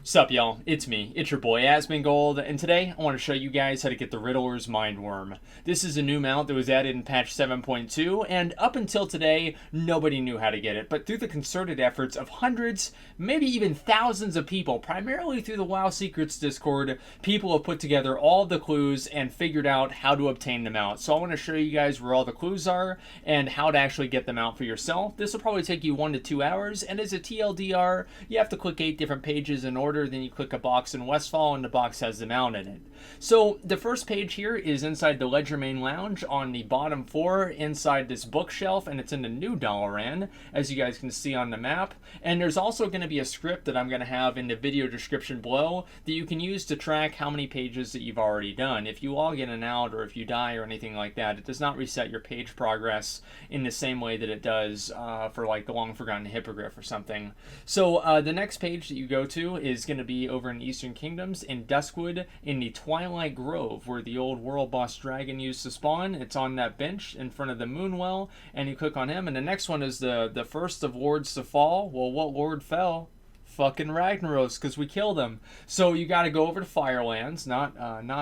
Sup y'all, it's me, it's your boy Asmongold, and today I want to show you guys how to get the Riddler's Mindworm. This is a new mount that was added in patch 7.2, and up until today, nobody knew how to get it, but through the concerted efforts of hundreds, maybe even thousands of people, primarily through the WoW Secrets Discord, people have put together all the clues and figured out how to obtain the mount. So I want to show you guys where all the clues are, and how to actually get them out for yourself. This will probably take you 1 to 2 hours, and as a TLDR, you have to click 8 different pages in order. Then you click a box in Westfall and the box has the mount in it. So the first page here is inside the Ledger Main Lounge on the bottom floor inside this bookshelf, and it's in the new Dalaran, as you guys can see on the map. And there's also going to be a script that I'm going to have in the video description below that you can use to track how many pages that you've already done. If you log in and out, or if you die or anything like that, it does not reset your page progress in the same way that it does for like the Long Forgotten Hippogriff or something. So the next page that you go to is going to be over in Eastern Kingdoms in Duskwood in the Twilight Grove, where the old world boss dragon used to spawn. It's on that bench in front of the Moonwell, and you click on him. And the next one is the first of lords to fall. Well, what lord fell? Fucking Ragnaros, because we killed him. So you got to go over to Firelands, not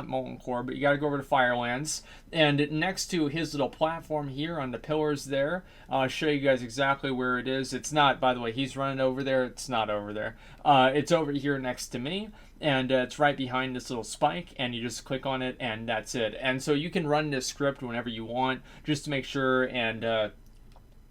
Molten Core, but you got to go over to Firelands, and next to his little platform here on the pillars there, I'll show you guys exactly where it is. It's not, by the way, he's running over there. It's not over there. It's over here next to me, and it's right behind this little spike, and you just click on it, and that's it. And so you can run this script whenever you want, just to make sure. And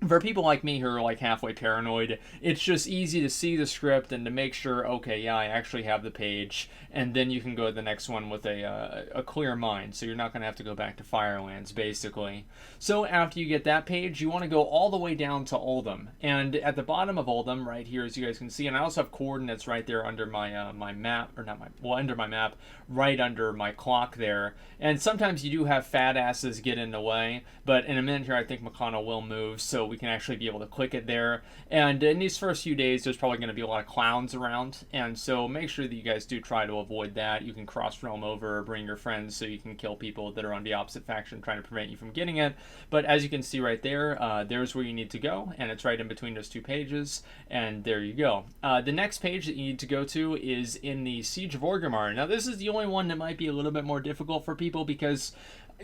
for people like me who are like halfway paranoid, it's just easy to see the script and to make sure, okay, yeah, I actually have the page, and then you can go to the next one with a clear mind, so you're not going to have to go back to Firelands, basically. So after you get that page, you want to go all the way down to Uldum, and at the bottom of Uldum, right here, as you guys can see, and I also have coordinates right there under my my map, or not my, well, under my map, right under my clock there, and sometimes you do have fat asses get in the way, but in a minute here, I think McConnell will move, so we can actually be able to click it there. And in these first few days, there's probably going to be a lot of clowns around, and so make sure that you guys do try to avoid that. You can cross realm over or bring your friends so you can kill people that are on the opposite faction trying to prevent you from getting it. But as you can see right there, there's where you need to go, and it's right in between those two pages, and there you go. The next page that you need to go to is in the Siege of Orgrimmar. Now this is the only one that might be a little bit more difficult for people, because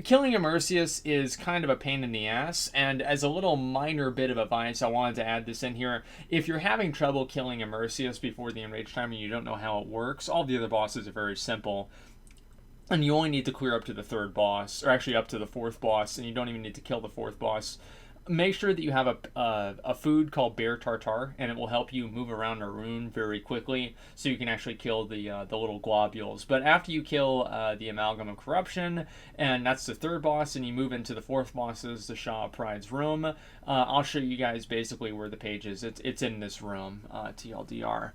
killing a Mercius is kind of a pain in the ass, and as a little minor bit of advice, I wanted to add this in here. If you're having trouble killing a Mercius before the enraged time and you don't know how it works, all the other bosses are very simple. And you only need to clear up to the 3rd boss, or actually up to the 4th boss, and you don't even need to kill the 4th boss. Make sure that you have a food called Bear Tartar, and it will help you move around a rune very quickly, so you can actually kill the little globules. But after you kill the Amalgam of Corruption, and that's the 3rd boss, and you move into the 4th bosses, the Shaw of Pride's room, I'll show you guys basically where the page is. It's in this room, TLDR.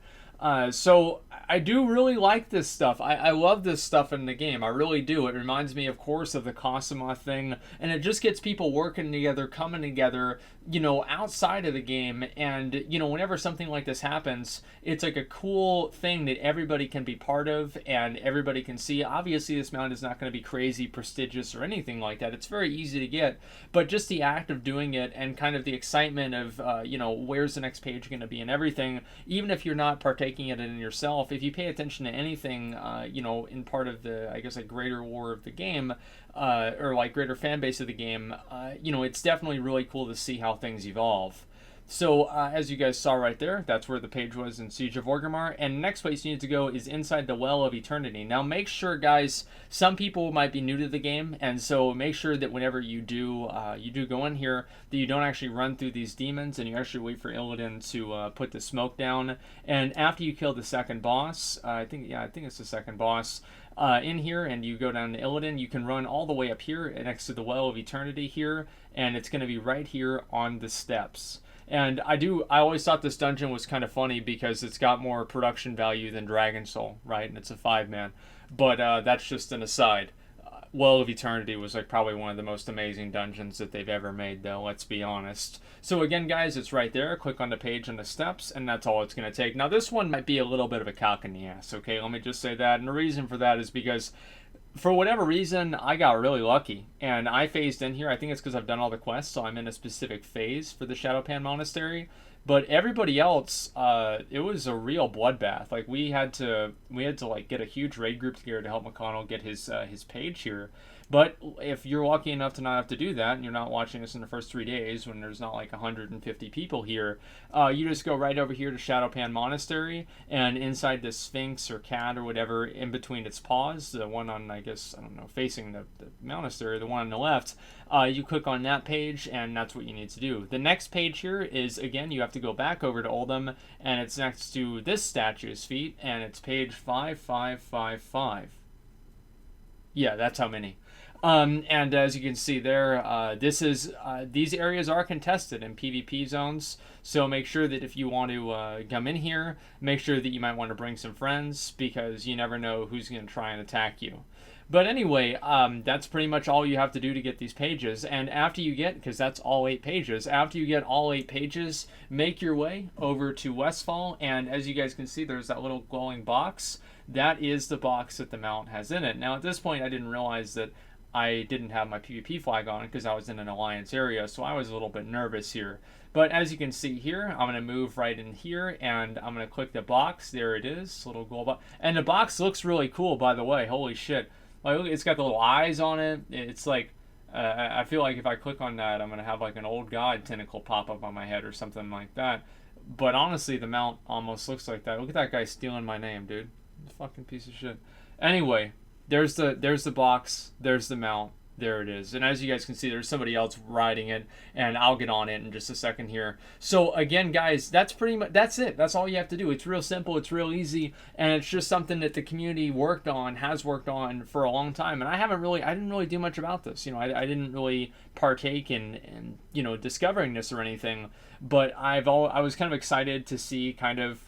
So I do really like this stuff. I love this stuff in the game. I really do. It reminds me, of course, of the Cosima thing, and it just gets people working together, coming together, you know, outside of the game. And, you know, whenever something like this happens, it's like a cool thing that everybody can be part of and everybody can see. Obviously, this mount is not going to be crazy prestigious or anything like that. It's very easy to get, but just the act of doing it and kind of the excitement of, you know, where's the next page going to be and everything, even if you're not partaking in it in yourself, if you pay attention to anything, you know, in part of the, I guess, like greater lore of the game, or like greater fan base of the game, you know, it's definitely really cool to see how things evolve. So as you guys saw right there, that's where the page was in Siege of Orgrimmar, and the next place you need to go is inside the Well of Eternity. Now make sure, guys, some people might be new to the game, and so make sure that whenever you do go in here, that you don't actually run through these demons, and you actually wait for Illidan to put the smoke down. And after you kill the 2nd boss, I think it's the 2nd boss, in here, and you go down to Illidan, you can run all the way up here next to the Well of Eternity here, and it's going to be right here on the steps. And I always thought this dungeon was kind of funny because it's got more production value than Dragon Soul, right? And it's a 5-man. But that's just an aside. Well of Eternity was like probably one of the most amazing dungeons that they've ever made, though, let's be honest. So again, guys, it's right there. Click on the page on the steps, and that's all it's going to take. Now, this one might be a little bit of a cock in the ass, okay? Let me just say that. And the reason for that is because for whatever reason, I got really lucky, and I phased in here. I think it's because I've done all the quests, so I'm in a specific phase for the Shadowpan Monastery. But everybody else, it was a real bloodbath. Like we had to like get a huge raid group together to help McConnell get his page here. But if you're lucky enough to not have to do that, and you're not watching this in the first 3 days when there's not like 150 people here, you just go right over here to Shadowpan Monastery, and inside the Sphinx or cat or whatever, in between its paws, the one on, I guess, I don't know, facing the monastery, the one on the left, you click on that page, and that's what you need to do. The next page here is, again, you have to go back over to Uldum, and it's next to this statue's feet, and it's page 5555. Yeah, that's how many. And as you can see there, these areas are contested in PvP zones. So make sure that if you want to come in here, make sure that you might want to bring some friends, because you never know who's going to try and attack you. But anyway, that's pretty much all you have to do to get these pages. And after you get, because that's all 8 pages, after you get all 8 pages, make your way over to Westfall. And as you guys can see, there's that little glowing box. That is the box that the mount has in it. Now, at this point, I didn't realize that I didn't have my PvP flag on because I was in an alliance area, so I was a little bit nervous here. But as you can see here, I'm going to move right in here, and I'm going to click the box. There it is, little gold box. And the box looks really cool, by the way. Holy shit. Like, look, it's got the little eyes on it. It's like, I feel like if I click on that, I'm going to have like an old god tentacle pop up on my head or something like that. But honestly, the mount almost looks like that. Look at that guy stealing my name, dude. Fucking piece of shit. Anyway, there's the box, there's the mount, there it is. And as you guys can see, there's somebody else riding it, and I'll get on it in just a second here. So again, guys, that's pretty much, that's it. That's all you have to do. It's real simple, it's real easy, and it's just something that the community has worked on for a long time. And I didn't really do much about this. You know, I didn't really partake in you know, discovering this or anything, but I was kind of excited to see kind of,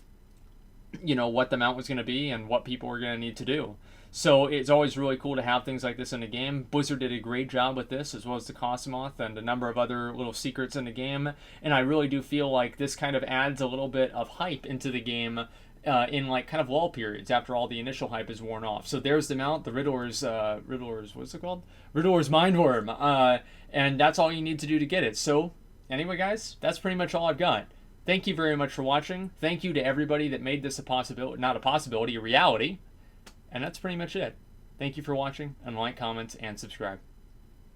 you know, what the mount was going to be and what people were going to need to do. So it's always really cool to have things like this in the game. Blizzard did a great job with this, as well as the Cosmoth and a number of other little secrets in the game. And I really do feel like this kind of adds a little bit of hype into the game in like kind of lull periods after all the initial hype is worn off. So there's the mount, the Riddler's, what's it called? Riddler's Mindworm. And that's all you need to do to get it. So anyway, guys, that's pretty much all I've got. Thank you very much for watching. Thank you to everybody that made this a reality. And that's pretty much it. Thank you for watching, and like, comment, and subscribe.